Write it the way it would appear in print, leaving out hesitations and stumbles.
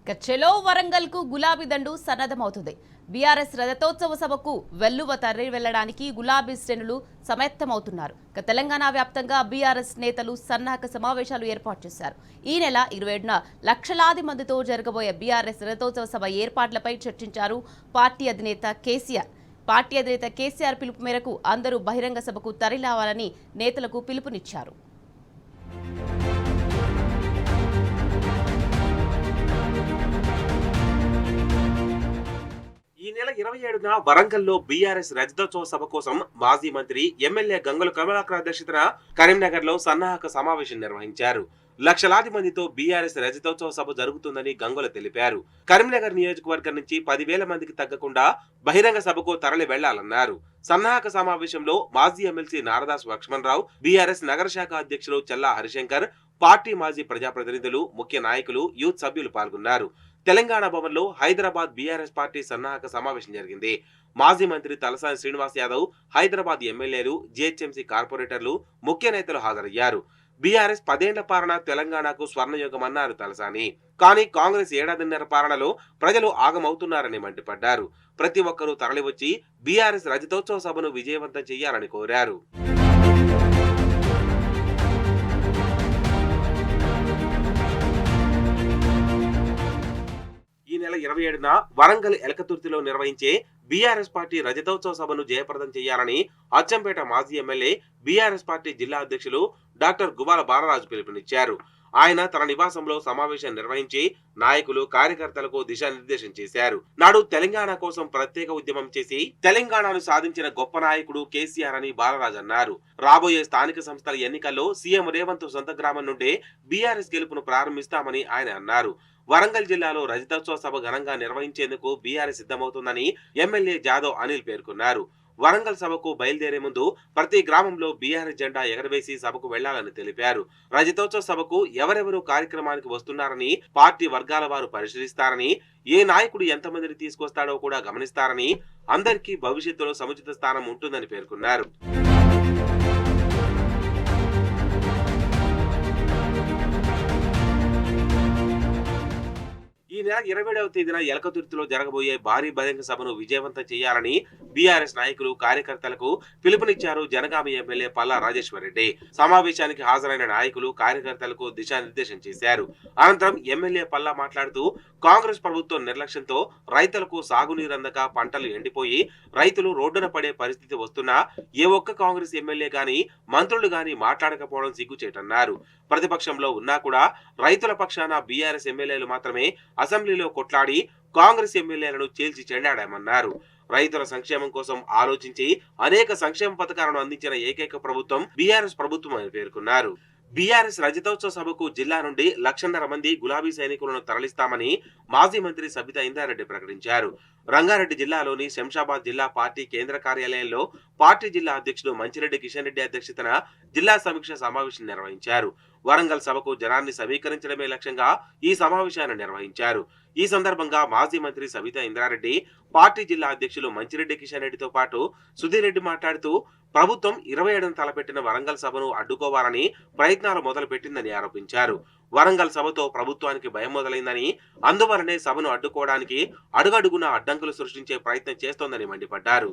చెలో వరంగల్ కు గులాబీ దండు సన్నద్ధమవుతుంది. బీఆర్ఎస్ రజతోత్సవ సభకు వెల్లువ తరలి వెళ్లడానికి గులాబీ శ్రేణులు సమాయత్తమవుతున్నారు. తెలంగాణ వ్యాప్తంగా బీఆర్ఎస్ నేతలు సన్నాహక సమావేశాలు ఏర్పాటు చేశారు. ఈ నెల 27న లక్షలాది మందితో జరగబోయే బీఆర్ఎస్ రజతోత్సవ సభ ఏర్పాట్లపై చర్చించారు పార్టీ అధినేత కేసీఆర్ పిలుపు మేరకు అందరూ బహిరంగ సభకు తరలిరావాలని నేతలకు పిలుపునిచ్చారు. ఈ నెల 27న వరంగల్లో బీఆర్ఎస్ రజతోత్సవ సభ కోసం మాజీ మంత్రి ఎమ్మెల్యే గంగుల కమలాకర్ అధ్యక్షతన కరీంనగర్ లో సన్నాహక సమావేశం నిర్వహించారు. లక్షలాది మందితో బీఆర్ఎస్ రజతోత్సవ సభ జరుగుతుందని గంగుల తెలిపారు. కరీంనగర్ నియోజకవర్గం నుంచి 10,000 మందికి తగ్గకుండా బహిరంగ సభకు తరలి వెళ్లాలన్నారు. సన్నాహక సమావేశంలో మాజీ ఎమ్మెల్సీ నారదాసు లక్ష్మణరావు, బీఆర్ఎస్ నగర శాఖ అధ్యక్షులు చల్లా హరిశంకర్, పార్టీ మాజీ ప్రజాప్రతినిధులు, ముఖ్య నాయకులు, యూత్ సభ్యులు పాల్గొన్నారు. తెలంగాణ భవన్లో హైదరాబాద్ బీఆర్ఎస్ పార్టీ సన్నాహక సమావేశం జరిగింది. మాజీ మంత్రి తలసాని శ్రీనివాస్ యాదవ్, హైదరాబాద్ ఎమ్మెల్యేలు, జీహెచ్ఎంసీ కార్పొరేటర్లు, ముఖ్య నేతలు హాజరయ్యారు. బీఆర్ఎస్ 10 ఏళ్ల పాలన తెలంగాణకు స్వర్ణయుగం అన్నారు తలసాని. కానీ కాంగ్రెస్ ఏడాదిన్నర పాలనలో ప్రజలు ఆగమవుతున్నారని మండిపడ్డారు. ప్రతి ఒక్కరూ తరలివచ్చి బీఆర్ఎస్ రజతోత్సవ సభను విజయవంతం చేయాలని కోరారు. ఈ నెల 27న వరంగల్ ఎలకతుర్తిలో నిర్వహించే బీఆర్ఎస్ పార్టీ రజతోత్సవ సభను జయప్రదం చేయాలని అచ్చంపేట మాజీ ఎమ్మెల్యే, బీఆర్ఎస్ పార్టీ జిల్లా అధ్యక్షులు డాక్టర్ గువ్వాల బాలరాజు పిలుపునిచ్చారు. ఆయన తన నివాసంలో సమావేశం నిర్వహించి నాయకులు, కార్యకర్తలకు దిశానిర్దేశం చేశారు. నాడు తెలంగాణ కోసం ప్రత్యేక ఉద్యమం చేసి తెలంగాణను సాధించిన గొప్ప నాయకుడు కేసీఆర్ అని బాలరాజు అన్నారు. రాబోయే స్థానిక సంస్థల ఎన్నికల్లో సీఎం రేవంత్ సొంత గ్రామం నుండే బీఆర్ఎస్ గెలుపును ప్రారంభిస్తామని ఆయన అన్నారు. వరంగల్ జిల్లాలో రజతోత్సవ సభ ఘనంగా నిర్వహించేందుకు బీఆర్ఎస్ సిద్ధమవుతుందని ఎమ్మెల్యే జాదవ్ అనిల్ పేర్కొన్నారు. వరంగల్ సభకు బయలుదేరే ముందు ప్రతి గ్రామంలో బీఆర్ఎస్ జెండా ఎగరవేసి సభకు వెళ్లాలని తెలిపారు. రజతోత్సవ సభకు ఎవరెవరు కార్యక్రమానికి వస్తున్నారని పార్టీ వర్గాల వారు పరిశీలిస్తారని, ఏ నాయకుడు ఎంతమందిని తీసుకొస్తాడో కూడా గమనిస్తారని, అందరికీ భవిష్యత్తులో సముచిత స్థానం ఉంటుందని పేర్కొన్నారు. ఈ నెల 27వ తేదీన ఎలకతుర్తిలో జరగబోయే భారీ బహిరంగ సభను విజయవంతం చేయాలని బీఆర్ఎస్ నాయకులు, కార్యకర్తలకు పిలుపునిచ్చారు జనగామ ఎమ్మెల్యే పల్లా రాజేశ్వర్ రెడ్డి. సమావేశానికి హాజరైన నాయకులు, కార్యకర్తలకు దిశానిర్దేశం చేశారు. అనంతరం ఎమ్మెల్యే పల్లా మాట్లాడుతూ కాంగ్రెస్ ప్రభుత్వం నిర్లక్ష్యంతో రైతులకు సాగునీరు అందక పంటలు ఎండిపోయి రైతులు రోడ్డున పడే పరిస్థితి వస్తున్నా ఏ ఒక్క కాంగ్రెస్ ఎమ్మెల్యే గాని, మంత్రులు గాని మాట్లాడకపోవడం సిగ్గుచేటన్నారు. ప్రతిపక్షంలో ఉన్నా కూడా రైతుల పక్షాన బీఆర్ఎస్ ఎమ్మెల్యేలు మాత్రమే అసెంబ్లీలో కొట్లాడి కాంగ్రెస్ ఎమ్మెల్యేలను చీల్చి చెండాడామన్నారు. రైతుల సంక్షేమం కోసం ఆలోచించి అనేక సంక్షేమ పథకాలను అందించిన ఏకైక ప్రభుత్వం బీఆర్ఎస్ ప్రభుత్వం అని పేర్కొన్నారు. బీఆర్ఎస్ రజతోత్సవ సభకు జిల్లా నుండి 1,50,000 మంది గులాబీ సైనికులను తరలిస్తామని మాజీ మంత్రి సబితా ఇంద్రారెడ్డి ప్రకటించారు. రంగారెడ్డి జిల్లాలోని శంషాబాద్ జిల్లా పార్టీ కేంద్ర కార్యాలయంలో పార్టీ జిల్లా అధ్యక్షుడు మంచిరెడ్డి కిషన్ రెడ్డి అధ్యక్షతన జిల్లా సమీక్ష సమావేశం నిర్వహించారు. వరంగల్ సభకు జనాన్ని సమీకరించడమే లక్ష్యంగా ఈ సమావేశాన్ని నిర్వహించారు. ఈ సందర్భంగా మాజీ మంత్రి సబితా ఇంద్రారెడ్డి, పార్టీ జిల్లా అధ్యక్షులు మంచిరెడ్డి కిషన్ రెడ్డితో పాటు సుధీర్ రెడ్డి మాట్లాడుతూ ప్రభుత్వం 27న తలపెట్టిన వరంగల్ సభను అడ్డుకోవాలని ప్రయత్నాలు మొదలుపెట్టిందని ఆరోపించారు. వరంగల్ సభతో ప్రభుత్వానికి భయం మొదలైందని, అందువలనే సభను అడ్డుకోవడానికి అడుగడుగునా అడ్డంకులు సృష్టించే ప్రయత్నం చేస్తోందని మండిపడ్డారు.